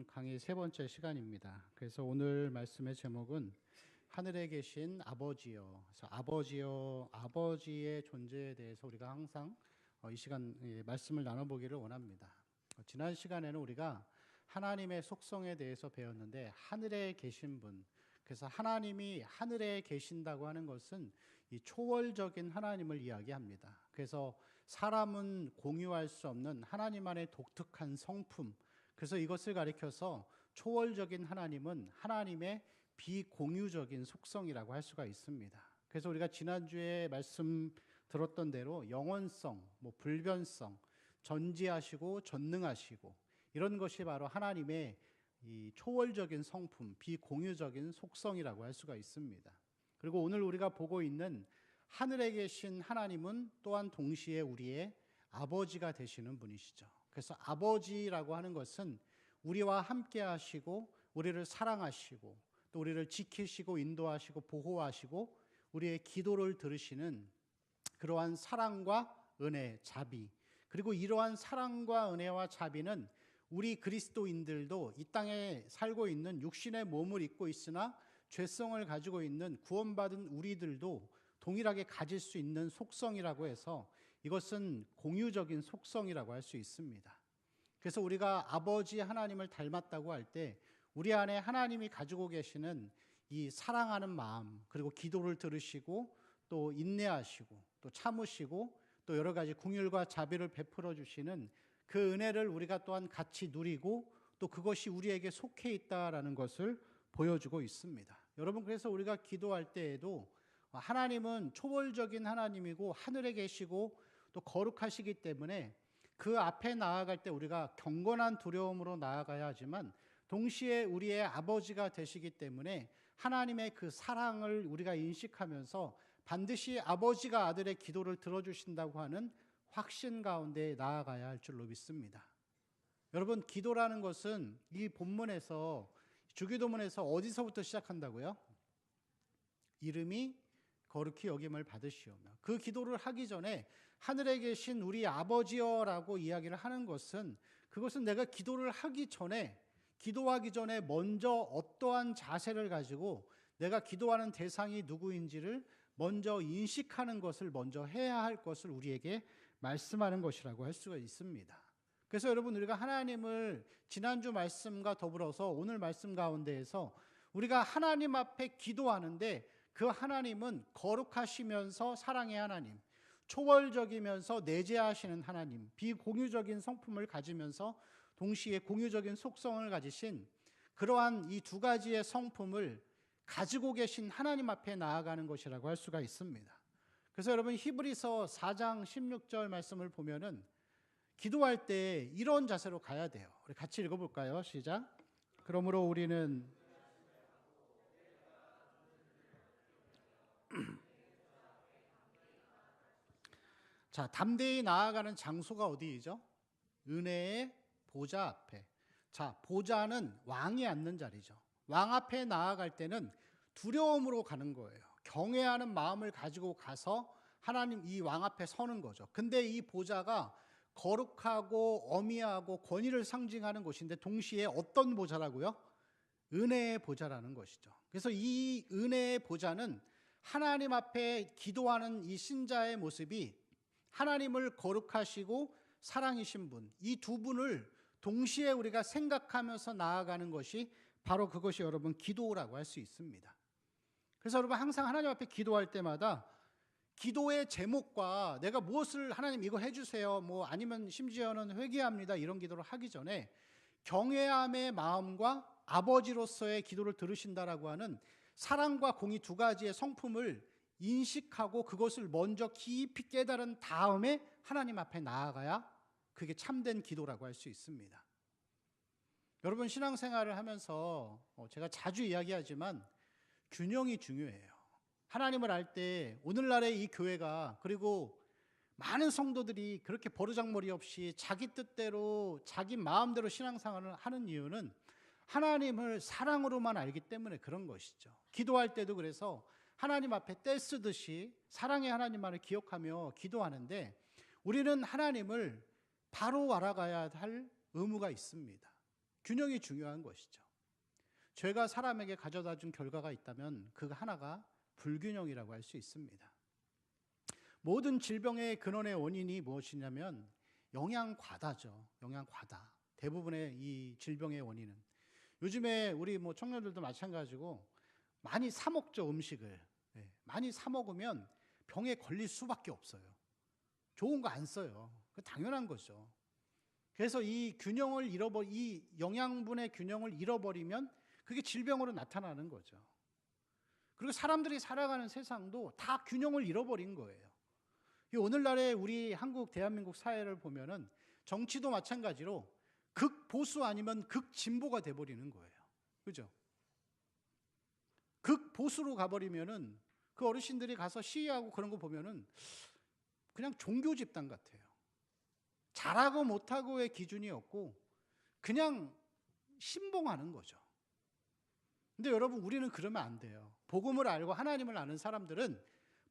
강의 세 번째 시간입니다. 그래서 오늘 말씀의 제목은 하늘에 계신 아버지여. 그래서 아버지여, 아버지의 존재에 대해서 우리가 항상 이 시간 말씀을 나눠보기를 원합니다. 지난 시간에는 우리가 하나님의 속성에 대해서 배웠는데 하늘에 계신 분, 그래서 하나님이 하늘에 계신다고 하는 것은 이 초월적인 하나님을 이야기합니다. 그래서 사람은 공유할 수 없는 하나님만의 독특한 성품, 그래서 이것을 가리켜서 초월적인 하나님은 하나님의 비공유적인 속성이라고 할 수가 있습니다. 그래서 우리가 지난주에 말씀 들었던 대로 영원성, 불변성, 전지하시고 전능하시고 이런 것이 바로 하나님의 이 초월적인 성품, 비공유적인 속성이라고 할 수가 있습니다. 그리고 오늘 우리가 보고 있는 하늘에 계신 하나님은 또한 동시에 우리의 아버지가 되시는 분이시죠. 그래서 아버지라고 하는 것은 우리와 함께 하시고 우리를 사랑하시고 또 우리를 지키시고 인도하시고 보호하시고 우리의 기도를 들으시는 그러한 사랑과 은혜, 자비, 그리고 이러한 사랑과 은혜와 자비는 우리 그리스도인들도 이 땅에 살고 있는 육신의 몸을 입고 있으나 죄성을 가지고 있는 구원받은 우리들도 동일하게 가질 수 있는 속성이라고 해서 이것은 공유적인 속성이라고 할 수 있습니다. 그래서 우리가 아버지 하나님을 닮았다고 할 때 우리 안에 하나님이 가지고 계시는 이 사랑하는 마음, 그리고 기도를 들으시고 또 인내하시고 또 참으시고 또 여러 가지 긍휼과 자비를 베풀어 주시는 그 은혜를 우리가 또한 같이 누리고 또 그것이 우리에게 속해 있다라는 것을 보여주고 있습니다. 여러분, 그래서 우리가 기도할 때에도 하나님은 초월적인 하나님이고 하늘에 계시고 또 거룩하시기 때문에 그 앞에 나아갈 때 우리가 경건한 두려움으로 나아가야 하지만 동시에 우리의 아버지가 되시기 때문에 하나님의 그 사랑을 우리가 인식하면서 반드시 아버지가 아들의 기도를 들어주신다고 하는 확신 가운데 나아가야 할 줄로 믿습니다. 여러분, 기도라는 것은 이 본문에서 주기도문에서 어디서부터 시작한다고요? 이름이 거룩히 여김을 받으시오며, 그 기도를 하기 전에 하늘에 계신 우리 아버지여라고 이야기를 하는 것은 그것은 내가 기도하기 전에 먼저 어떠한 자세를 가지고 내가 기도하는 대상이 누구인지를 먼저 인식하는 것을 먼저 해야 할 것을 우리에게 말씀하는 것이라고 할 수가 있습니다. 그래서 여러분, 우리가 하나님을 지난주 말씀과 더불어서 오늘 말씀 가운데에서 우리가 하나님 앞에 기도하는데 그 하나님은 거룩하시면서 사랑의 하나님, 초월적이면서 내재하시는 하나님, 비공유적인 성품을 가지면서 동시에 공유적인 속성을 가지신 그러한 이 두 가지의 성품을 가지고 계신 하나님 앞에 나아가는 것이라고 할 수가 있습니다. 그래서 여러분, 히브리서 4장 16절 말씀을 보면은 기도할 때 이런 자세로 가야 돼요. 우리 같이 읽어볼까요? 시작. 그러므로 우리는 자, 담대히 나아가는 장소가 어디이죠? 은혜의 보좌 앞에. 자, 보좌는 왕이 앉는 자리죠. 왕 앞에 나아갈 때는 두려움으로 가는 거예요. 경외하는 마음을 가지고 가서 하나님 이 왕 앞에 서는 거죠. 근데 이 보좌가 거룩하고 어미하고 권위를 상징하는 곳인데 동시에 어떤 보좌라고요? 은혜의 보좌라는 것이죠. 그래서 이 은혜의 보좌는 하나님 앞에 기도하는 이 신자의 모습이 하나님을 거룩하시고 사랑이신 분, 이 두 분을 동시에 우리가 생각하면서 나아가는 것이 바로 그것이 여러분 기도라고 할 수 있습니다. 그래서 여러분, 항상 하나님 앞에 기도할 때마다 기도의 제목과 내가 무엇을 하나님 이거 해주세요, 아니면 심지어는 회개합니다 이런 기도를 하기 전에 경외함의 마음과 아버지로서의 기도를 들으신다라고 하는 사랑과 공의 두 가지의 성품을 인식하고 그것을 먼저 깊이 깨달은 다음에 하나님 앞에 나아가야 그게 참된 기도라고 할 수 있습니다. 여러분, 신앙생활을 하면서 제가 자주 이야기하지만 균형이 중요해요. 하나님을 알 때 오늘날의 이 교회가, 그리고 많은 성도들이 그렇게 버르장머리 없이 자기 뜻대로 자기 마음대로 신앙생활을 하는 이유는 하나님을 사랑으로만 알기 때문에 그런 것이죠. 기도할 때도 그래서 하나님 앞에 떼쓰듯이 사랑의 하나님만을 기억하며 기도하는데 우리는 하나님을 바로 알아가야 할 의무가 있습니다. 균형이 중요한 것이죠. 죄가 사람에게 가져다 준 결과가 있다면 그 하나가 불균형이라고 할 수 있습니다. 모든 질병의 근원의 원인이 무엇이냐면 영양 과다죠. 영양 과다. 대부분의 이 질병의 원인은 요즘에 우리 청년들도 마찬가지고 많이 사 먹죠. 음식을. 많이 사 먹으면 병에 걸릴 수밖에 없어요. 좋은 거 안 써요. 그 당연한 거죠. 그래서 이 영양분의 균형을 잃어버리면 그게 질병으로 나타나는 거죠. 그리고 사람들이 살아가는 세상도 다 균형을 잃어버린 거예요. 오늘날의 우리 한국, 대한민국 사회를 보면은 정치도 마찬가지로 극보수 아니면 극진보가 돼버리는 거예요. 그죠? 극보수로 가버리면은 그 어르신들이 가서 시위하고 그런 거 보면은 그냥 종교 집단 같아요. 잘하고 못하고의 기준이 없고 그냥 신봉하는 거죠. 근데 여러분, 우리는 그러면 안 돼요. 복음을 알고 하나님을 아는 사람들은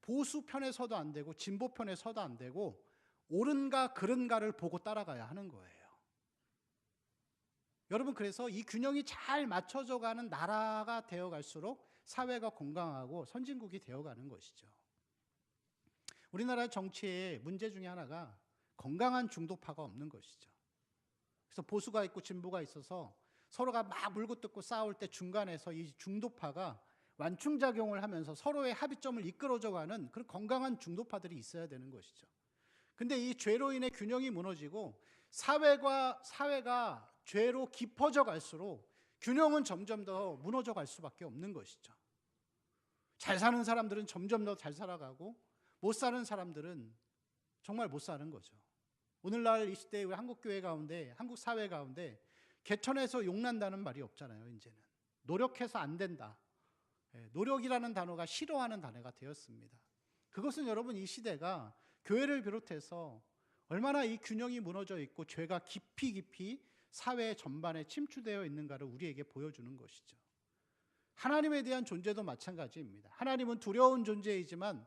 보수 편에 서도 안 되고 진보 편에 서도 안 되고 옳은가 그른가를 보고 따라가야 하는 거예요. 여러분, 그래서 이 균형이 잘 맞춰져 가는 나라가 되어갈수록 사회가 건강하고 선진국이 되어가는 것이죠. 우리나라 정치의 문제 중에 하나가 건강한 중도파가 없는 것이죠. 그래서 보수가 있고 진보가 있어서 서로가 막 물고 뜯고 싸울 때 중간에서 이 중도파가 완충작용을 하면서 서로의 합의점을 이끌어줘가는 그런 건강한 중도파들이 있어야 되는 것이죠. 근데 이 죄로 인해 균형이 무너지고 사회가 죄로 깊어져 갈수록 균형은 점점 더 무너져 갈 수밖에 없는 것이죠. 잘 사는 사람들은 점점 더 잘 살아가고 못 사는 사람들은 정말 못 사는 거죠. 오늘날 이 시대의 한국교회 가운데, 한국 사회 가운데 개천에서 용난다는 말이 없잖아요. 이제는 노력해서 안 된다. 노력이라는 단어가 싫어하는 단어가 되었습니다. 그것은 여러분, 이 시대가 교회를 비롯해서 얼마나 이 균형이 무너져 있고 죄가 깊이 사회 전반에 침투되어 있는가를 우리에게 보여주는 것이죠. 하나님에 대한 존재도 마찬가지입니다. 하나님은 두려운 존재이지만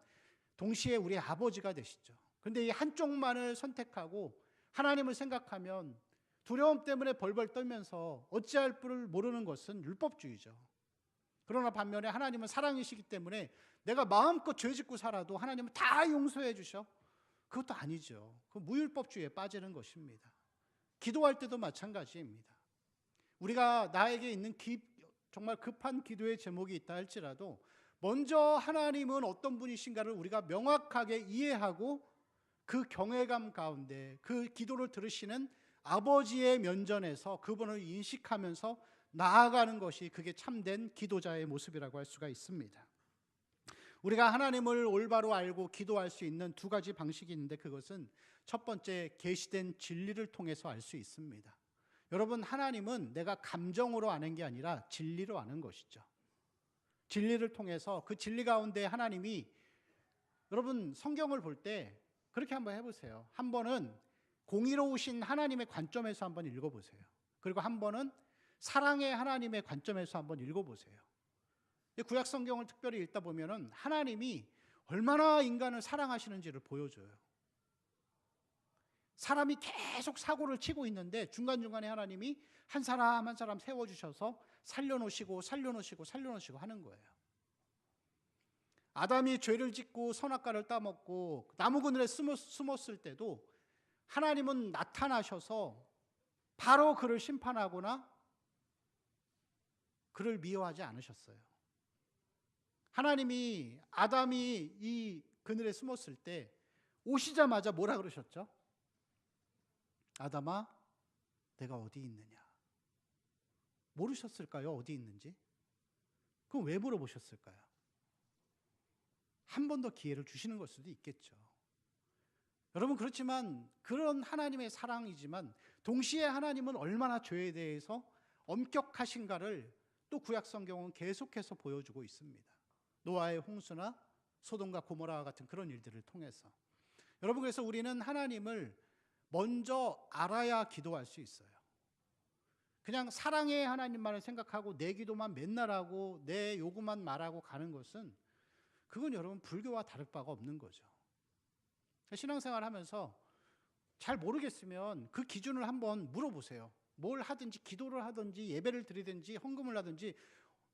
동시에 우리의 아버지가 되시죠. 그런데 이 한쪽만을 선택하고 하나님을 생각하면 두려움 때문에 벌벌 떨면서 어찌할 뿔을 모르는 것은 율법주의죠. 그러나 반면에 하나님은 사랑이시기 때문에 내가 마음껏 죄 짓고 살아도 하나님은 다 용서해 주셔. 그것도 아니죠. 그 무율법주의에 빠지는 것입니다. 기도할 때도 마찬가지입니다. 우리가 나에게 있는 정말 급한 기도의 제목이 있다 할지라도 먼저 하나님은 어떤 분이신가를 우리가 명확하게 이해하고 그 경외감 가운데 그 기도를 들으시는 아버지의 면전에서 그분을 인식하면서 나아가는 것이 그게 참된 기도자의 모습이라고 할 수가 있습니다. 우리가 하나님을 올바로 알고 기도할 수 있는 두 가지 방식이 있는데 그것은 첫 번째, 계시된 진리를 통해서 알 수 있습니다. 여러분, 하나님은 내가 감정으로 아는 게 아니라 진리로 아는 것이죠. 진리를 통해서 그 진리 가운데 하나님이, 여러분 성경을 볼 때 그렇게 한번 해보세요. 한 번은 공의로우신 하나님의 관점에서 한번 읽어보세요. 그리고 한 번은 사랑의 하나님의 관점에서 한번 읽어보세요. 구약 성경을 특별히 읽다 보면은 하나님이 얼마나 인간을 사랑하시는지를 보여줘요. 사람이 계속 사고를 치고 있는데 중간중간에 하나님이 한 사람 한 사람 세워주셔서 살려놓으시고 하는 거예요. 아담이 죄를 짓고 선악과를 따먹고 나무 그늘에 숨었을 때도 하나님은 나타나셔서 바로 그를 심판하거나 그를 미워하지 않으셨어요. 하나님이 아담이 이 그늘에 숨었을 때 오시자마자 뭐라 그러셨죠? 아담아, 내가 어디 있느냐? 모르셨을까요? 어디 있는지? 그럼 왜 물어보셨을까요? 한 번 더 기회를 주시는 걸 수도 있겠죠. 여러분, 그렇지만 그런 하나님의 사랑이지만 동시에 하나님은 얼마나 죄에 대해서 엄격하신가를 또 구약 성경은 계속해서 보여주고 있습니다. 노아의 홍수나 소돔과 고모라와 같은 그런 일들을 통해서. 여러분, 그래서 우리는 하나님을 먼저 알아야 기도할 수 있어요. 그냥 사랑의 하나님만을 생각하고 내 기도만 맨날 하고 내 요구만 말하고 가는 것은, 그건 여러분 불교와 다를 바가 없는 거죠. 신앙생활 하면서 잘 모르겠으면 그 기준을 한번 물어보세요. 뭘 하든지 기도를 하든지 예배를 드리든지 헌금을 하든지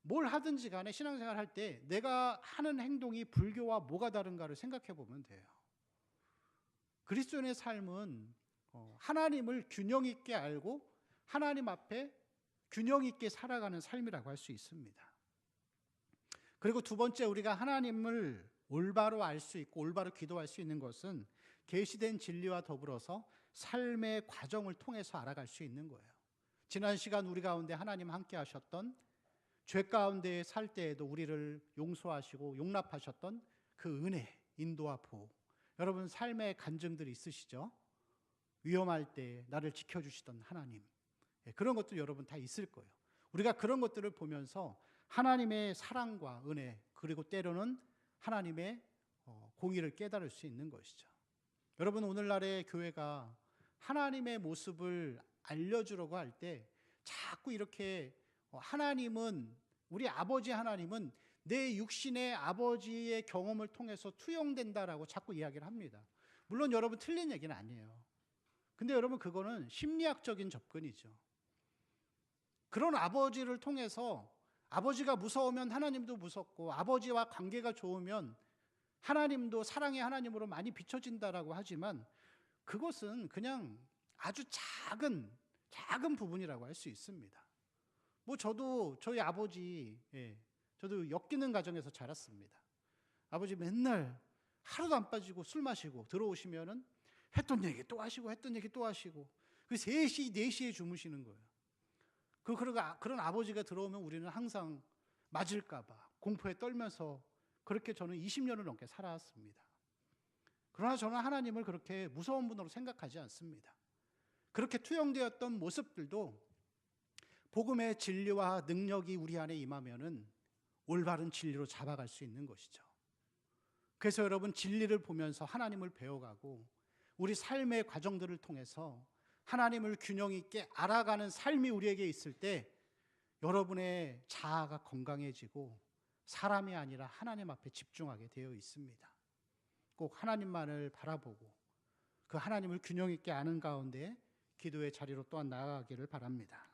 뭘 하든지 간에 신앙생활 할 때 내가 하는 행동이 불교와 뭐가 다른가를 생각해 보면 돼요. 그리스도인의 삶은 하나님을 균형 있게 알고 하나님 앞에 균형 있게 살아가는 삶이라고 할 수 있습니다. 그리고 두 번째, 우리가 하나님을 올바로 알 수 있고 올바로 기도할 수 있는 것은 계시된 진리와 더불어서 삶의 과정을 통해서 알아갈 수 있는 거예요. 지난 시간 우리 가운데 하나님 함께 하셨던, 죄 가운데 살 때에도 우리를 용서하시고 용납하셨던 그 은혜, 인도와 보호. 여러분 삶의 간증들이 있으시죠? 위험할 때 나를 지켜주시던 하나님, 그런 것들 여러분 다 있을 거예요. 우리가 그런 것들을 보면서 하나님의 사랑과 은혜, 그리고 때로는 하나님의 공의를 깨달을 수 있는 것이죠. 여러분 오늘날의 교회가 하나님의 모습을 알려주려고 할 때 자꾸 이렇게 하나님은, 우리 아버지 하나님은 내 육신의 아버지의 경험을 통해서 투영된다라고 자꾸 이야기를 합니다. 물론 여러분 틀린 얘기는 아니에요. 근데 여러분 그거는 심리학적인 접근이죠. 그런 아버지를 통해서 아버지가 무서우면 하나님도 무섭고 아버지와 관계가 좋으면 하나님도 사랑의 하나님으로 많이 비춰진다라고 하지만 그것은 그냥 아주 작은 부분이라고 할 수 있습니다. 저도 저희 아버지, 저도 엮이는 가정에서 자랐습니다. 아버지 맨날 하루도 안 빠지고 술 마시고 들어오시면은 했던 얘기 또 하시고 했던 얘기 또 하시고 그 3시, 4시에 주무시는 거예요. 그런 아버지가 들어오면 우리는 항상 맞을까봐 공포에 떨면서 그렇게 저는 20년을 넘게 살아왔습니다. 그러나 저는 하나님을 그렇게 무서운 분으로 생각하지 않습니다. 그렇게 투영되었던 모습들도 복음의 진리와 능력이 우리 안에 임하면은 올바른 진리로 잡아갈 수 있는 것이죠. 그래서 여러분 진리를 보면서 하나님을 배워가고 우리 삶의 과정들을 통해서 하나님을 균형 있게 알아가는 삶이 우리에게 있을 때 여러분의 자아가 건강해지고 사람이 아니라 하나님 앞에 집중하게 되어 있습니다. 꼭 하나님만을 바라보고 그 하나님을 균형 있게 아는 가운데 기도의 자리로 또한 나아가기를 바랍니다.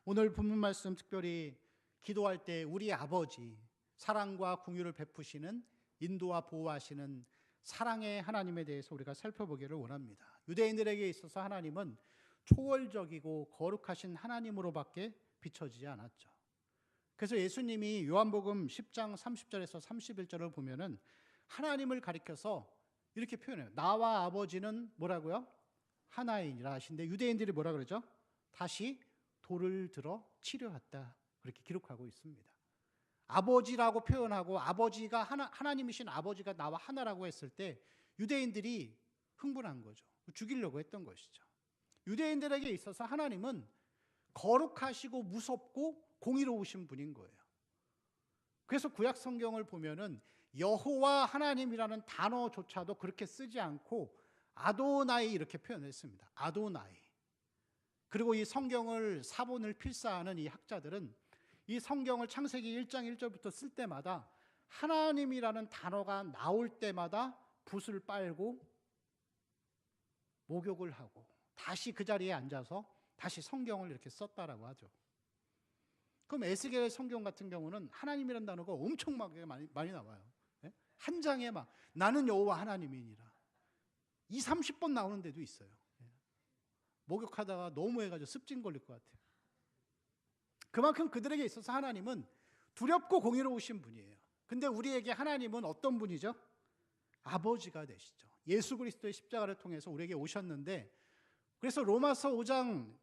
오늘 본문 말씀 특별히 기도할 때 우리 아버지, 사랑과 긍휼을 베푸시는, 인도와 보호하시는 사랑의 하나님에 대해서 우리가 살펴보기를 원합니다. 유대인들에게 있어서 하나님은 초월적이고 거룩하신 하나님으로밖에 비춰지지 않았죠. 그래서 예수님이 요한복음 10장 30절에서 31절을 보면은 하나님을 가리켜서 이렇게 표현해요. 나와 아버지는 뭐라고요? 하나이니라 하신데 유대인들이 뭐라 그러죠? 다시 돌을 들어 치려했다. 그렇게 기록하고 있습니다. 아버지라고 표현하고 아버지가 하나님이신 아버지가 나와 하나라고 했을 때 유대인들이 흥분한 거죠. 죽이려고 했던 것이죠. 유대인들에게 있어서 하나님은 거룩하시고 무섭고 공의로우신 분인 거예요. 그래서 구약 성경을 보면은 여호와 하나님이라는 단어조차도 그렇게 쓰지 않고 아도나이 이렇게 표현했습니다. 아도나이. 그리고 이 성경을 사본을 필사하는 이 학자들은 이 성경을 창세기 1장 1절부터 쓸 때마다 하나님이라는 단어가 나올 때마다 붓을 빨고 목욕을 하고 다시 그 자리에 앉아서 다시 성경을 이렇게 썼다라고 하죠. 그럼 에스겔 성경 같은 경우는 하나님이라는 단어가 엄청 많이 나와요. 한 장에 막 나는 여호와 하나님이니라 30번 나오는 데도 있어요. 목욕하다가 너무 해가지고 습진 걸릴 것 같아요. 그만큼 그들에게 있어서 하나님은 두렵고 공의로우신 분이에요. 근데 우리에게 하나님은 어떤 분이죠? 아버지가 되시죠. 예수 그리스도의 십자가를 통해서 우리에게 오셨는데, 그래서 로마서 5장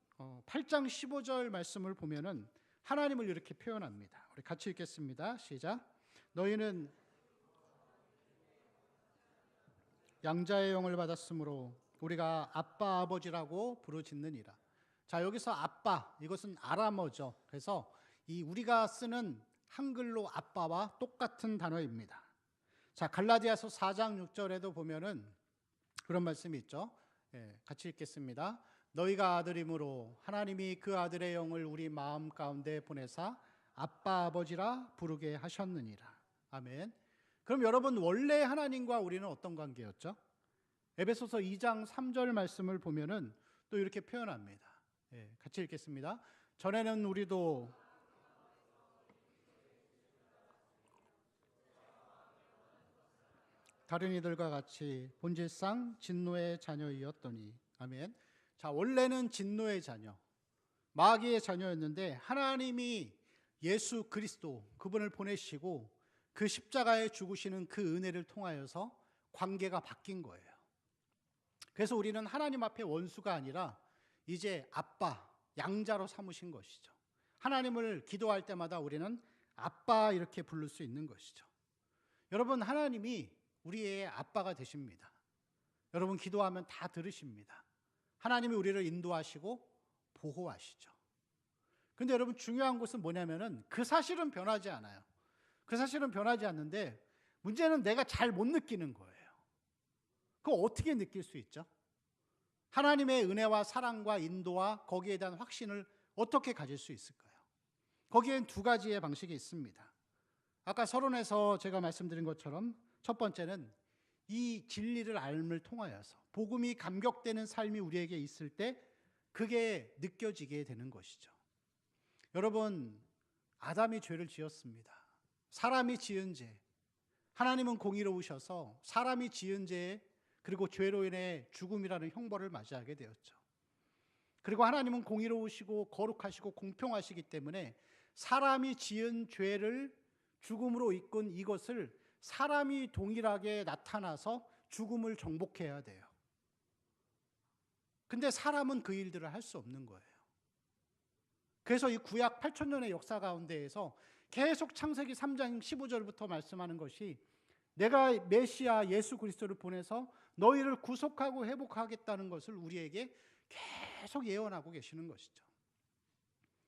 8장 15절 말씀을 보면은 하나님을 이렇게 표현합니다. 우리 같이 읽겠습니다. 시작. 너희는 양자의 영을 받았으므로 우리가 아빠 아버지라고 부르짖느니라. 자, 여기서 아빠, 이것은 아람어죠. 그래서 이 우리가 쓰는 한글로 아빠와 똑같은 단어입니다. 자, 갈라디아서 4장 6절에도 보면은 그런 말씀이 있죠. 같이 읽겠습니다. 너희가 아들이므로 하나님이 그 아들의 영을 우리 마음 가운데 보내사 아빠 아버지라 부르게 하셨느니라. 아멘. 그럼 여러분 원래 하나님과 우리는 어떤 관계였죠? 에베소서 2장 3절 말씀을 보면은 또 이렇게 표현합니다. 같이 읽겠습니다. 전에는 우리도 다른 이들과 같이 본질상 진노의 자녀이었더니. 아멘. 자, 원래는 진노의 자녀, 마귀의 자녀였는데 하나님이 예수 그리스도 그분을 보내시고 그 십자가에 죽으시는 그 은혜를 통하여서 관계가 바뀐 거예요. 그래서 우리는 하나님 앞에 원수가 아니라 이제 아빠, 양자로 삼으신 것이죠. 하나님을 기도할 때마다 우리는 아빠 이렇게 부를 수 있는 것이죠. 여러분, 하나님이 우리의 아빠가 되십니다. 여러분 기도하면 다 들으십니다. 하나님이 우리를 인도하시고 보호하시죠. 근데 여러분 중요한 것은 뭐냐면은 그 사실은 변하지 않아요. 그 사실은 변하지 않는데 문제는 내가 잘 못 느끼는 거예요. 그거 어떻게 느낄 수 있죠? 하나님의 은혜와 사랑과 인도와 거기에 대한 확신을 어떻게 가질 수 있을까요? 거기엔 두 가지의 방식이 있습니다. 아까 서론에서 제가 말씀드린 것처럼 첫 번째는 이 진리를 알음을 통하여서 복음이 감격되는 삶이 우리에게 있을 때 그게 느껴지게 되는 것이죠. 여러분, 아담이 죄를 지었습니다. 사람이 지은 죄, 하나님은 공의로우셔서 사람이 지은 죄 그리고 죄로 인해 죽음이라는 형벌을 맞이하게 되었죠. 그리고 하나님은 공의로우시고 거룩하시고 공평하시기 때문에 사람이 지은 죄를 죽음으로 이끈 이것을 사람이 동일하게 나타나서 죽음을 정복해야 돼요. 근데 사람은 그 일들을 할 수 없는 거예요. 그래서 이 구약 8,000년의 역사 가운데에서 계속 창세기 3장 15절부터 말씀하는 것이 내가 메시아 예수 그리스도를 보내서 너희를 구속하고 회복하겠다는 것을 우리에게 계속 예언하고 계시는 것이죠.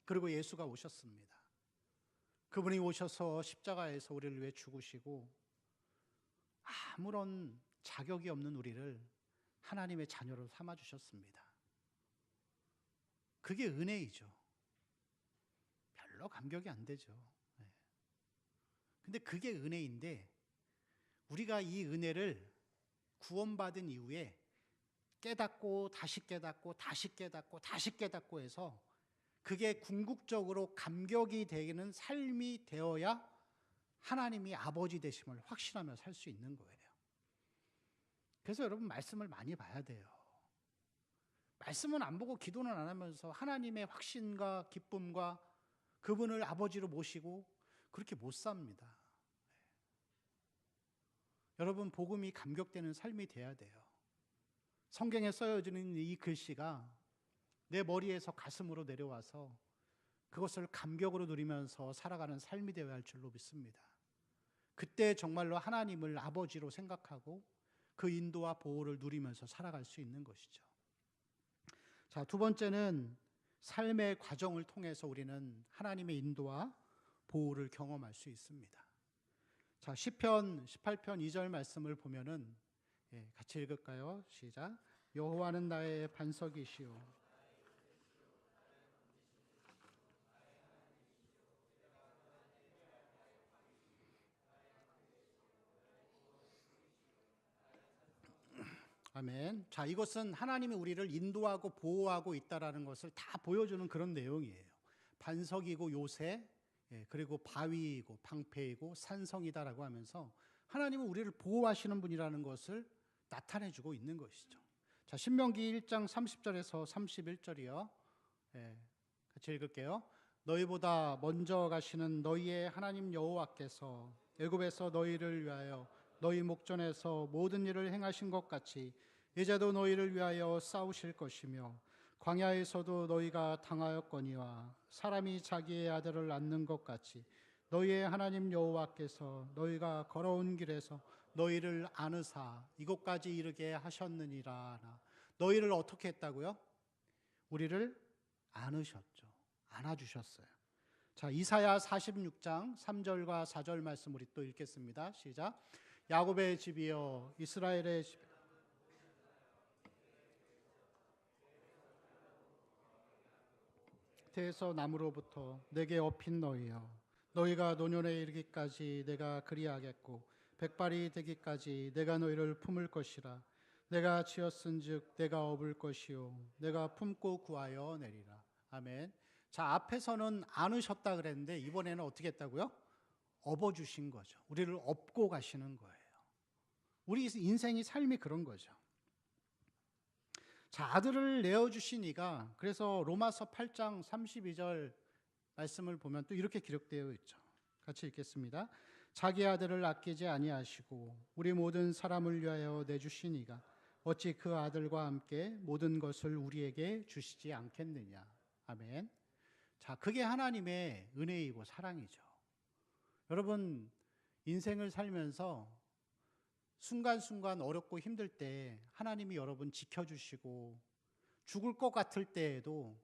그리고 예수가 오셨습니다. 그분이 오셔서 십자가에서 우리를 위해 죽으시고 아무런 자격이 없는 우리를 하나님의 자녀로 삼아주셨습니다. 그게 은혜이죠. 별로 감격이 안 되죠. 근데 그게 은혜인데 우리가 이 은혜를 구원받은 이후에 깨닫고 다시 깨닫고 다시 깨닫고 다시 깨닫고 해서 그게 궁극적으로 감격이 되는 삶이 되어야 하나님이 아버지 되심을 확신하며 살 수 있는 거예요. 그래서 여러분 말씀을 많이 봐야 돼요. 말씀은 안 보고 기도는 안 하면서 하나님의 확신과 기쁨과 그분을 아버지로 모시고 그렇게 못 삽니다. 여러분 복음이 감격되는 삶이 돼야 돼요. 성경에 써여지는 이 글씨가 내 머리에서 가슴으로 내려와서 그것을 감격으로 누리면서 살아가는 삶이 되어야 할 줄로 믿습니다. 그때 정말로 하나님을 아버지로 생각하고 그 인도와 보호를 누리면서 살아갈 수 있는 것이죠. 자, 두 번째는 삶의 과정을 통해서 우리는 하나님의 인도와 보호를 경험할 수 있습니다. 자, 시편 18편 2절 말씀을 보면은 같이 읽을까요? 시작. 여호와는 나의 반석이시오. 아멘. 자, 이것은 하나님이 우리를 인도하고 보호하고 있다라는 것을 다 보여주는 그런 내용이에요. 반석이고 요새, 그리고 바위이고 방패이고 산성이다라고 하면서 하나님은 우리를 보호하시는 분이라는 것을 나타내주고 있는 것이죠. 자, 신명기 1장 30절에서 31절이요. 같이 읽을게요. 너희보다 먼저 가시는 너희의 하나님 여호와께서 애굽에서 너희를 위하여 너희 목전에서 모든 일을 행하신 것 같이 이제도 너희를 위하여 싸우실 것이며 광야에서도 너희가 당하였거니와 사람이 자기의 아들을 낳는 것 같이 너희의 하나님 여호와께서 너희가 걸어온 길에서 너희를 안으사 이곳까지 이르게 하셨느니라. 너희를 어떻게 했다고요? 우리를 안으셨죠. 안아주셨어요. 자, 이사야 46장 3절과 4절 말씀 우리 또 읽겠습니다. 시작. 야곱의 집이여 이스라엘의 집 태에서 나무로부터 내게 업힌 너희여 너희가 노년에 이르기까지 내가 그리하겠고 백발이 되기까지 내가 너희를 품을 것이라. 내가 지었은즉 내가 업을 것이요 내가 품고 구하여 내리라. 아멘. 자, 앞에서는 안으셨다 그랬는데 이번에는 어떻게 했다고요? 업어주신 거죠. 우리를 업고 가시는 거예요. 우리 인생이 삶이 그런 거죠. 자, 아들을 내어주신 이가, 그래서 로마서 8장 32절 말씀을 보면 또 이렇게 기록되어 있죠. 같이 읽겠습니다. 자기 아들을 아끼지 아니하시고 우리 모든 사람을 위하여 내주신 이가 어찌 그 아들과 함께 모든 것을 우리에게 주시지 않겠느냐. 아멘. 자, 그게 하나님의 은혜이고 사랑이죠. 여러분, 인생을 살면서 순간순간 어렵고 힘들 때 하나님이 여러분 지켜주시고, 죽을 것 같을 때에도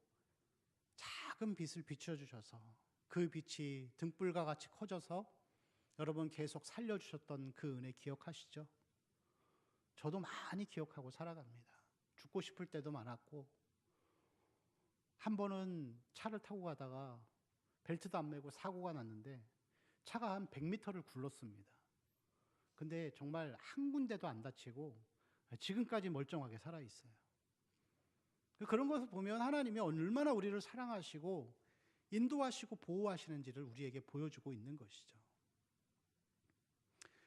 작은 빛을 비춰주셔서 그 빛이 등불과 같이 커져서 여러분 계속 살려주셨던 그 은혜 기억하시죠? 저도 많이 기억하고 살아갑니다. 죽고 싶을 때도 많았고, 한 번은 차를 타고 가다가 벨트도 안 매고 사고가 났는데 차가 한 100m를 굴렀습니다. 근데 정말 한 군데도 안 다치고 지금까지 멀쩡하게 살아있어요. 그런 것을 보면 하나님이 얼마나 우리를 사랑하시고 인도하시고 보호하시는지를 우리에게 보여주고 있는 것이죠.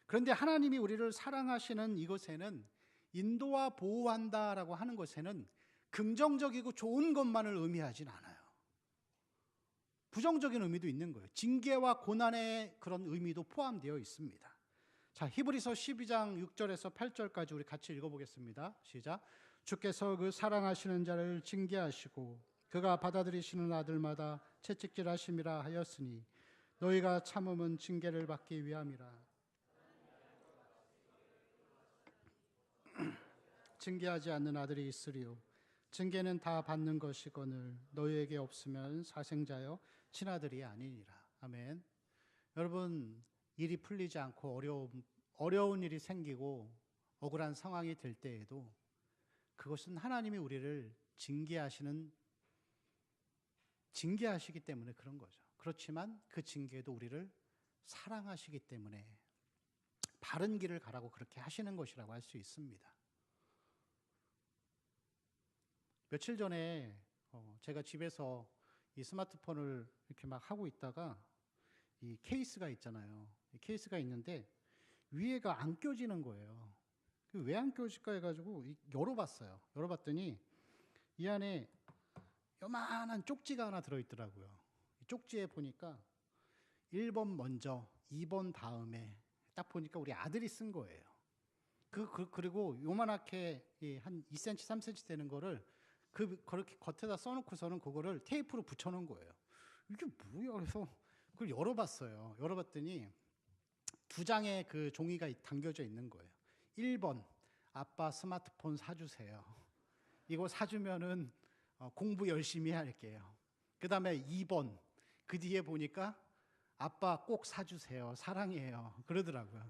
그런데 하나님이 우리를 사랑하시는 이것에는, 인도와 보호한다라고 하는 것에는 긍정적이고 좋은 것만을 의미하진 않아요. 부정적인 의미도 있는 거예요. 징계와 고난의 그런 의미도 포함되어 있습니다. 자, 히브리서 12장 6절에서 8절까지 우리 같이 읽어보겠습니다. 시작. 주께서 그 사랑하시는 자를 징계하시고 그가 받아들이시는 아들마다 채찍질하심이라 하였으니 너희가 참음은 징계를 받기 위함이라. 징계하지 않는 아들이 있으리요 징계는 다 받는 것이거늘 너희에게 없으면 사생자여 친아들이 아니니라. 아멘. 여러분, 일이 풀리지 않고 어려운 일이 생기고 억울한 상황이 될 때에도 그것은 하나님이 우리를 징계하시기 때문에 그런 거죠. 그렇지만 그 징계도 우리를 사랑하시기 때문에 바른 길을 가라고 그렇게 하시는 것이라고 할 수 있습니다. 며칠 전에 제가 집에서 이 스마트폰을 이렇게 막 하고 있다가 이 케이스가 있잖아요. 이 케이스가 있는데 위에가 안 껴지는 거예요. 왜 안 껴질까 해가지고 열어봤어요. 열어봤더니 이 안에 요만한 쪽지가 하나 들어있더라고요. 이 쪽지에 보니까 1번 먼저, 2번 다음에, 딱 보니까 우리 아들이 쓴 거예요. 그리고 요만하게 한 2cm, 3cm 되는 거를 그렇게 겉에다 써놓고서는 그거를 테이프로 붙여놓은 거예요. 이게 뭐야? 그래서 그걸 열어봤어요. 열어봤더니 2장의 그 종이가 담겨져 있는 거예요. 1번, 아빠 스마트폰 사주세요. 이거 사주면은 공부 열심히 할게요. 그 다음에 2번, 그 뒤에 보니까 아빠 꼭 사주세요. 사랑해요. 그러더라고요.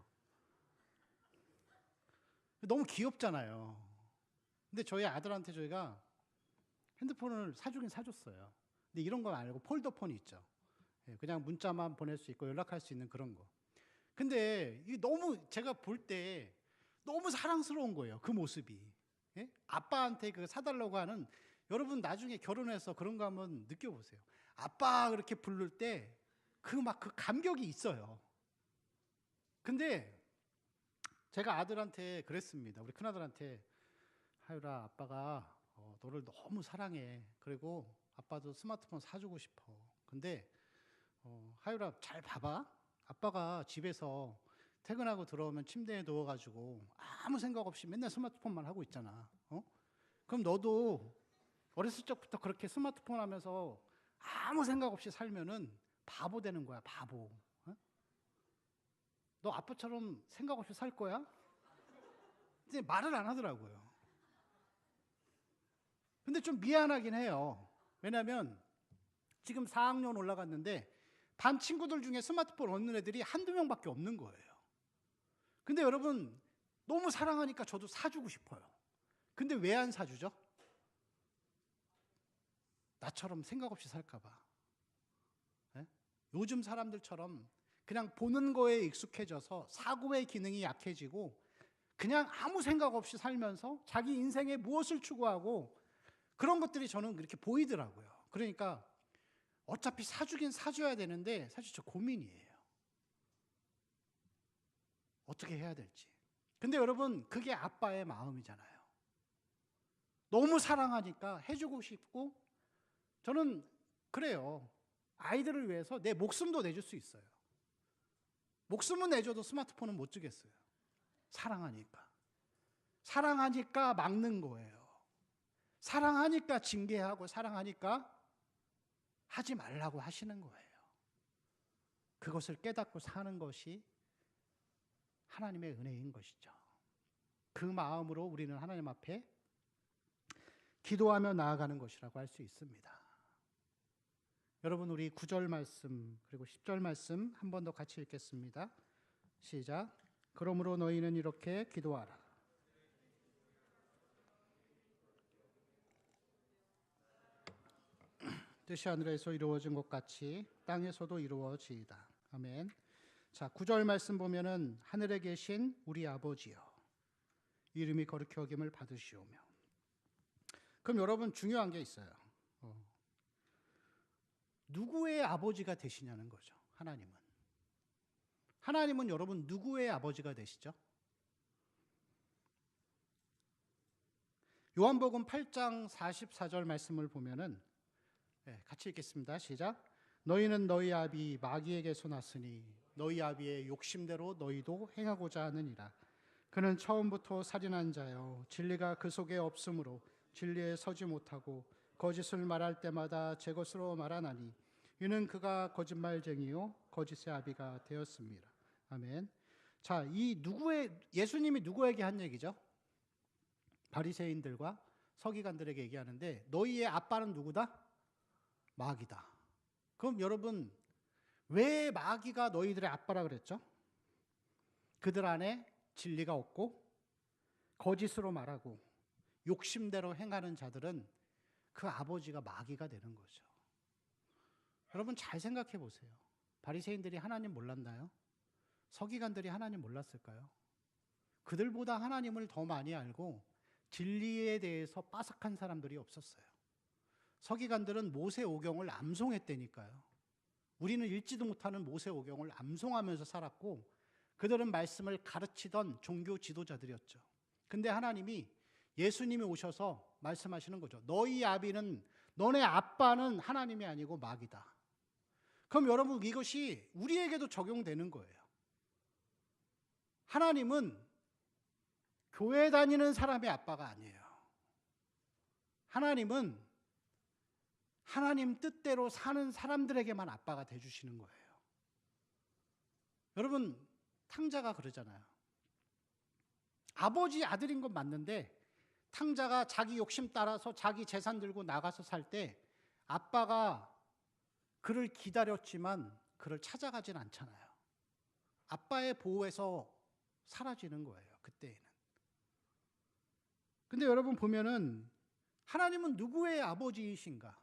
너무 귀엽잖아요. 근데 저희 아들한테 저희가 핸드폰을 사주긴 사줬어요. 근데 이런 거 말고 폴더폰이 있죠. 그냥 문자만 보낼 수 있고 연락할 수 있는 그런 거. 근데 이게 너무 제가 볼 때 너무 사랑스러운 거예요. 그 모습이. 예? 아빠한테 그 사달라고 하는, 여러분 나중에 결혼해서 그런 거 한번 느껴보세요. 아빠 그렇게 부를 때 그 감격이 있어요. 근데 제가 아들한테 그랬습니다. 우리 큰아들한테, 하율아, 아빠가 너를 너무 사랑해. 그리고 아빠도 스마트폰 사주고 싶어. 근데 하율아, 잘 봐봐. 아빠가 집에서 퇴근하고 들어오면 침대에 누워가지고 아무 생각 없이 맨날 스마트폰만 하고 있잖아. 그럼 너도 어렸을 적부터 그렇게 스마트폰 하면서 아무 생각 없이 살면은 바보 되는 거야, 바보. 너 아빠처럼 생각 없이 살 거야? 근데 말을 안 하더라고요. 근데 좀 미안하긴 해요. 왜냐면 지금 4학년 올라갔는데 반 친구들 중에 스마트폰 얻는 애들이 한두 명밖에 없는 거예요. 근데 여러분, 너무 사랑하니까 저도 사주고 싶어요. 근데 왜 안 사주죠? 나처럼 생각 없이 살까 봐. 네? 요즘 사람들처럼 그냥 보는 거에 익숙해져서 사고의 기능이 약해지고 그냥 아무 생각 없이 살면서 자기 인생에 무엇을 추구하고 그런 것들이 저는 이렇게 보이더라고요. 그러니까 어차피 사주긴 사줘야 되는데 사실 저 고민이에요. 어떻게 해야 될지. 근데 여러분, 그게 아빠의 마음이잖아요. 너무 사랑하니까 해주고 싶고, 저는 그래요. 아이들을 위해서 내 목숨도 내줄 수 있어요. 목숨은 내줘도 스마트폰은 못 주겠어요. 사랑하니까. 사랑하니까 막는 거예요. 사랑하니까 징계하고, 사랑하니까 하지 말라고 하시는 거예요. 그것을 깨닫고 사는 것이 하나님의 은혜인 것이죠. 그 마음으로 우리는 하나님 앞에 기도하며 나아가는 것이라고 할 수 있습니다. 여러분, 우리 9절 말씀 그리고 10절 말씀 한 번 더 같이 읽겠습니다. 시작. 그러므로 너희는 이렇게 기도하라. 뜻이 하늘에서 이루어진 것 같이 땅에서도 이루어지이다. 아멘. 자, 9절 말씀 보면은 하늘에 계신 우리 아버지여 이름이 거룩히 여김을 받으시오며. 그럼 여러분, 중요한 게 있어요. 누구의 아버지가 되시냐는 거죠. 하나님은 여러분 누구의 아버지가 되시죠? 요한복음 8장 44절 말씀을 보면은 같이 읽겠습니다. 시작. 너희는 너희 아비 마귀에게서 났으니 너희 아비의 욕심대로 너희도 행하고자 하느니라. 그는 처음부터 살인한 자요 진리가 그 속에 없으므로 진리에 서지 못하고 거짓을 말할 때마다 제 것으로 말하나니 이는 그가 거짓말쟁이요 거짓의 아비가 되었습니다. 아멘. 자, 이 예수님이 누구에게 한 얘기죠? 바리새인들과 서기관들에게 얘기하는데 너희의 아빠는 누구다? 마귀다. 그럼 여러분, 왜 마귀가 너희들의 아빠라 그랬죠? 그들 안에 진리가 없고 거짓으로 말하고 욕심대로 행하는 자들은 그 아버지가 마귀가 되는 거죠. 여러분, 잘 생각해 보세요. 바리새인들이 하나님 몰랐나요? 서기관들이 하나님 몰랐을까요? 그들보다 하나님을 더 많이 알고 진리에 대해서 빠삭한 사람들이 없었어요. 서기관들은 모세오경을 암송했다니까요. 우리는 읽지도 못하는 모세오경을 암송하면서 살았고 그들은 말씀을 가르치던 종교 지도자들이었죠. 근데 하나님이, 예수님이 오셔서 말씀하시는 거죠. 너네 아빠는 하나님이 아니고 마귀다. 그럼 여러분, 이것이 우리에게도 적용되는 거예요. 하나님은 교회 다니는 사람의 아빠가 아니에요. 하나님은 하나님 뜻대로 사는 사람들에게만 아빠가 돼주시는 거예요. 여러분, 탕자가 그러잖아요. 아버지 아들인 건 맞는데 탕자가 자기 욕심 따라서 자기 재산 들고 나가서 살 때 아빠가 그를 기다렸지만 그를 찾아가진 않잖아요. 아빠의 보호에서 사라지는 거예요, 그때에는. 근데 여러분 보면은 하나님은 누구의 아버지이신가?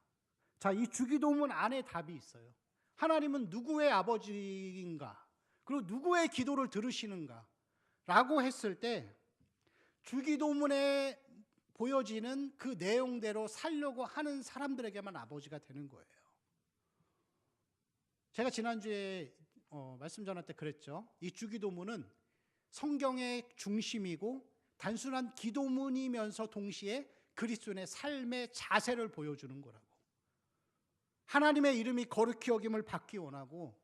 자, 이 주기도문 안에 답이 있어요. 하나님은 누구의 아버지인가? 그리고 누구의 기도를 들으시는가? 라고 했을 때 주기도문에 보여지는 그 내용대로 살려고 하는 사람들에게만 아버지가 되는 거예요. 제가 지난주에 말씀 전할 때 그랬죠. 이 주기도문은 성경의 중심이고 단순한 기도문이면서 동시에 그리스도인의 삶의 자세를 보여주는 거라고. 하나님의 이름이 거룩히 여김을 받기 원하고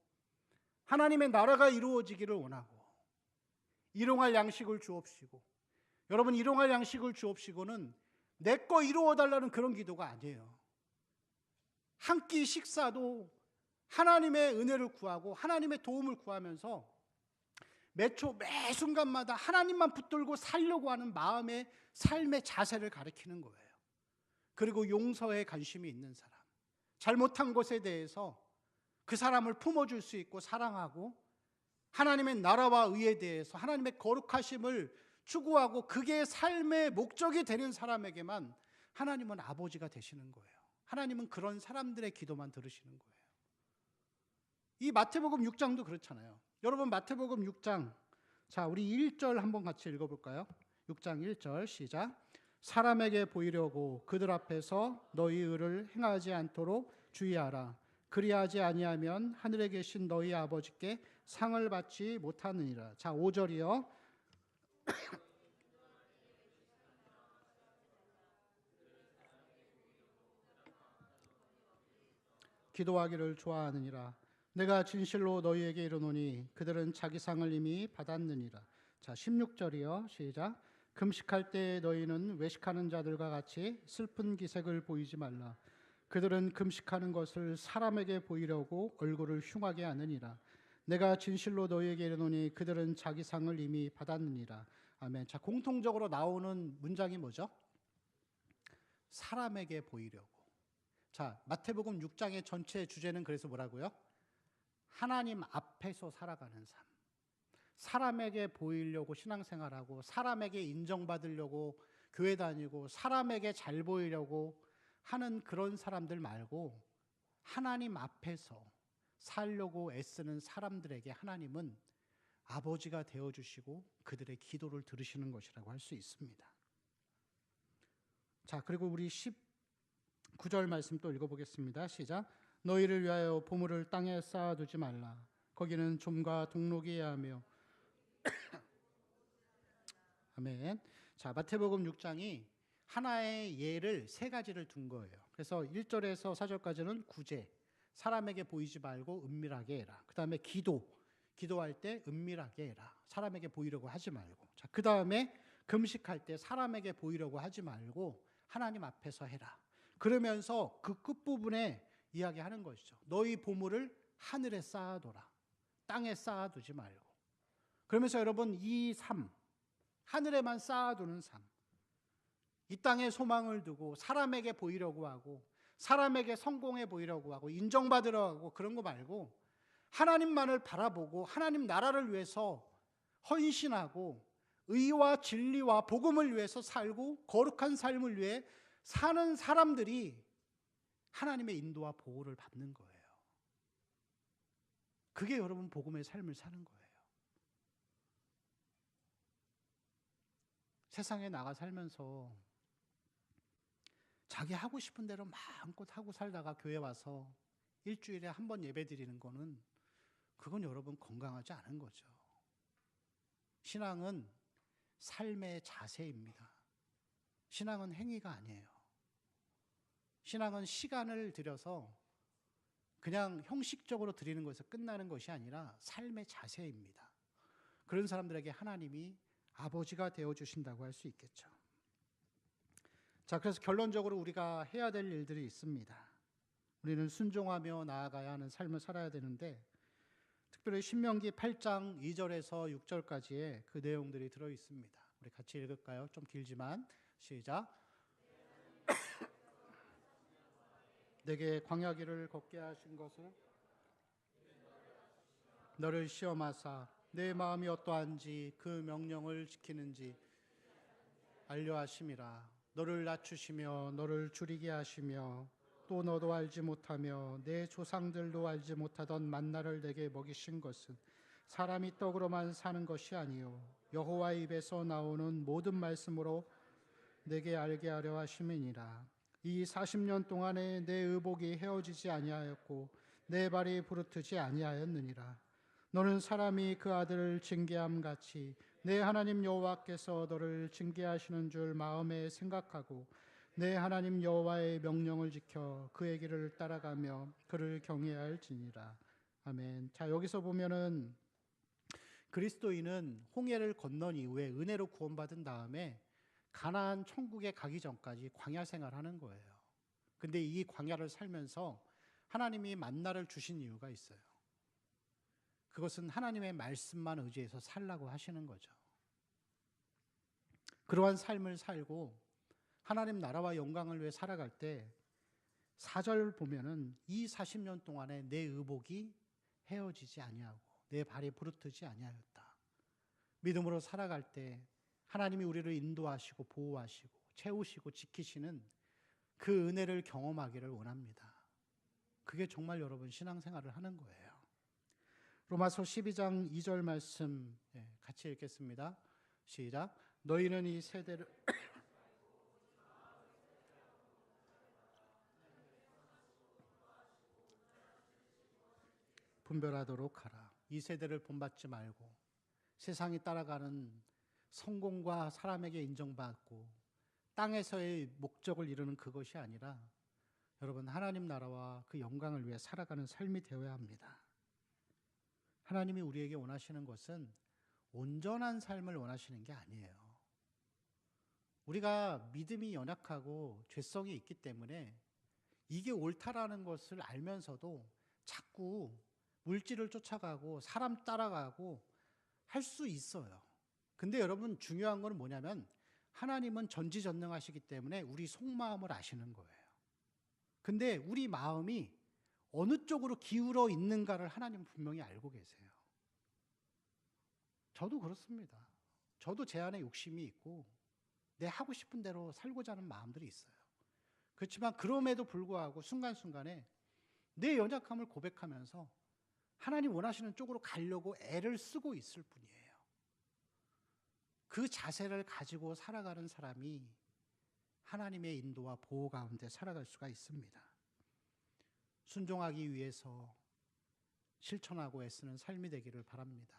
하나님의 나라가 이루어지기를 원하고 일용할 양식을 주옵시고. 여러분, 일용할 양식을 주옵시고는 내 거 이루어달라는 그런 기도가 아니에요. 한 끼 식사도 하나님의 은혜를 구하고 하나님의 도움을 구하면서 매 순간마다 하나님만 붙들고 살려고 하는 마음의 삶의 자세를 가리키는 거예요. 그리고 용서에 관심이 있는 사람, 잘못한 것에 대해서 그 사람을 품어줄 수 있고 사랑하고 하나님의 나라와 의에 대해서 하나님의 거룩하심을 추구하고 그게 삶의 목적이 되는 사람에게만 하나님은 아버지가 되시는 거예요. 하나님은 그런 사람들의 기도만 들으시는 거예요. 이 마태복음 6장도 그렇잖아요. 여러분, 마태복음 6장, 자, 우리 1절 한번 같이 읽어볼까요? 6장 1절 시작. 사람에게 보이려고 그들 앞에서 너희 의를 행하지 않도록 주의하라. 그리하지 아니하면 하늘에 계신 너희 아버지께 상을 받지 못하느니라. 자, 5절이요. 기도하기를 좋아하느니라. 내가 진실로 너희에게 이르노니 그들은 자기 상을 이미 받았느니라. 자, 16절이요. 시작. 금식할 때 너희는 외식하는 자들과 같이 슬픈 기색을 보이지 말라. 그들은 금식하는 것을 사람에게 보이려고 얼굴을 흉하게 하느니라. 내가 진실로 너희에게 이르노니 그들은 자기 상을 이미 받았느니라. 아멘. 자, 공통적으로 나오는 문장이 뭐죠? 사람에게 보이려고. 자, 마태복음 6장의 전체 주제는 그래서 뭐라고요? 하나님 앞에서 살아가는 삶. 사람에게 보이려고 신앙생활하고, 사람에게 인정받으려고 교회 다니고, 사람에게 잘 보이려고 하는 그런 사람들 말고 하나님 앞에서 살려고 애쓰는 사람들에게 하나님은 아버지가 되어주시고 그들의 기도를 들으시는 것이라고 할 수 있습니다. 자, 그리고 우리 19절 말씀 또 읽어보겠습니다. 시작. 너희를 위하여 보물을 땅에 쌓아두지 말라. 거기는 좀과 동록이 하며 아멘. 자, 마태복음 6장이 하나의 예를 세 가지를 둔 거예요. 그래서 1절에서 4절까지는 구제, 사람에게 보이지 말고 은밀하게 해라. 그 다음에 기도할 때 은밀하게 해라. 사람에게 보이려고 하지 말고. 자, 그 다음에 금식할 때 사람에게 보이려고 하지 말고 하나님 앞에서 해라. 그러면서 그 끝부분에 이야기하는 것이죠. 너희 보물을 하늘에 쌓아둬라. 땅에 쌓아두지 말고. 그러면서 여러분, 이 삶, 하늘에만 쌓아두는 삶, 이 땅에 소망을 두고 사람에게 보이려고 하고 사람에게 성공해 보이려고 하고 인정받으려고 하고 그런 거 말고 하나님만을 바라보고 하나님 나라를 위해서 헌신하고 의와 진리와 복음을 위해서 살고 거룩한 삶을 위해 사는 사람들이 하나님의 인도와 보호를 받는 거예요. 그게 여러분 복음의 삶을 사는 거예요. 세상에 나가 살면서 자기 하고 싶은 대로 마음껏 하고 살다가 교회 와서 일주일에 한 번 예배 드리는 거는 그건 여러분 건강하지 않은 거죠. 신앙은 삶의 자세입니다. 신앙은 행위가 아니에요. 신앙은 시간을 들여서 그냥 형식적으로 드리는 것에서 끝나는 것이 아니라 삶의 자세입니다. 그런 사람들에게 하나님이 아버지가 되어주신다고 할 수 있겠죠. 자, 그래서 결론적으로 우리가 해야 될 일들이 있습니다. 우리는 순종하며 나아가야 하는 삶을 살아야 되는데 특별히 신명기 8장 2절에서 6절까지의 그 내용들이 들어 있습니다. 우리 같이 읽을까요? 좀 길지만 시작. 내게 광야길을 걷게 하신 것을 너를 시험하사 내 마음이 어떠한지 그 명령을 지키는지 알려 하심이라. 너를 낮추시며 너를 줄이게 하시며 또 너도 알지 못하며 내 조상들도 알지 못하던 만나를 내게 먹이신 것은 사람이 떡으로만 사는 것이 아니요 여호와의 입에서 나오는 모든 말씀으로 내게 알게 하려 하심이니라. 이 40년 동안에 내 의복이 헤어지지 아니하였고 내 발이 부르트지 아니하였느니라. 너는 사람이 그 아들을 징계함 같이 내 하나님 여호와께서 너를 징계하시는 줄 마음에 생각하고 내 하나님 여호와의 명령을 지켜 그의 길을 따라가며 그를 경외할지니라. 아멘. 자, 여기서 보면은 그리스도인은 홍해를 건넌 이후에 은혜로 구원받은 다음에 가나안 천국에 가기 전까지 광야 생활하는 거예요. 근데 이 광야를 살면서 하나님이 만나를 주신 이유가 있어요. 그것은 하나님의 말씀만 의지해서 살라고 하시는 거죠. 그러한 삶을 살고 하나님 나라와 영광을 위해 살아갈 때 4절 보면은 이 40년 동안에 내 의복이 헤어지지 아니하고 내 발이 부르트지 아니하였다. 믿음으로 살아갈 때 하나님이 우리를 인도하시고 보호하시고 채우시고 지키시는 그 은혜를 경험하기를 원합니다. 그게 정말 여러분 신앙생활을 하는 거예요. 로마서 12장 2절 말씀 같이 읽겠습니다. 시작. 너희는 이 세대를 분별하도록 하라. 이 세대를 본받지 말고 세상이 따라가는 성공과 사람에게 인정받고 땅에서의 목적을 이루는 그것이 아니라 여러분 하나님 나라와 그 영광을 위해 살아가는 삶이 되어야 합니다. 하나님이 우리에게 원하시는 것은 온전한 삶을 원하시는 게 아니에요. 우리가 믿음이 연약하고 죄성이 있기 때문에 이게 옳다라는 것을 알면서도 자꾸 물질을 쫓아가고 사람 따라가고 할 수 있어요. 근데 여러분 중요한 건 뭐냐면 하나님은 전지전능하시기 때문에 우리 속마음을 아시는 거예요. 근데 우리 마음이 어느 쪽으로 기울어 있는가를 하나님은 분명히 알고 계세요. 저도 그렇습니다. 저도 제 안에 욕심이 있고 내 하고 싶은 대로 살고자 하는 마음들이 있어요. 그렇지만 그럼에도 불구하고 순간순간에 내 연약함을 고백하면서 하나님 원하시는 쪽으로 가려고 애를 쓰고 있을 뿐이에요. 그 자세를 가지고 살아가는 사람이 하나님의 인도와 보호 가운데 살아갈 수가 있습니다. 순종하기 위해서 실천하고 애쓰는 삶이 되기를 바랍니다.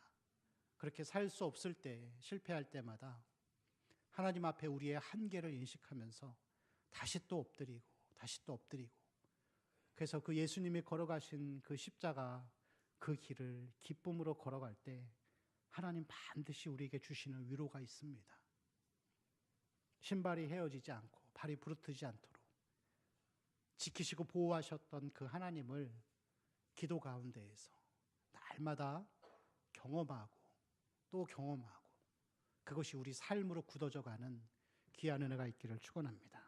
그렇게 살 수 없을 때, 실패할 때마다 하나님 앞에 우리의 한계를 인식하면서 다시 또 엎드리고 다시 또 엎드리고, 그래서 그 예수님이 걸어가신 그 십자가 그 길을 기쁨으로 걸어갈 때 하나님 반드시 우리에게 주시는 위로가 있습니다. 신발이 헤어지지 않고 발이 부르트지 않도록 지키시고 보호하셨던 그 하나님을 기도 가운데에서 날마다 경험하고 또 경험하고 그것이 우리 삶으로 굳어져 가는 귀한 은혜가 있기를 축원합니다.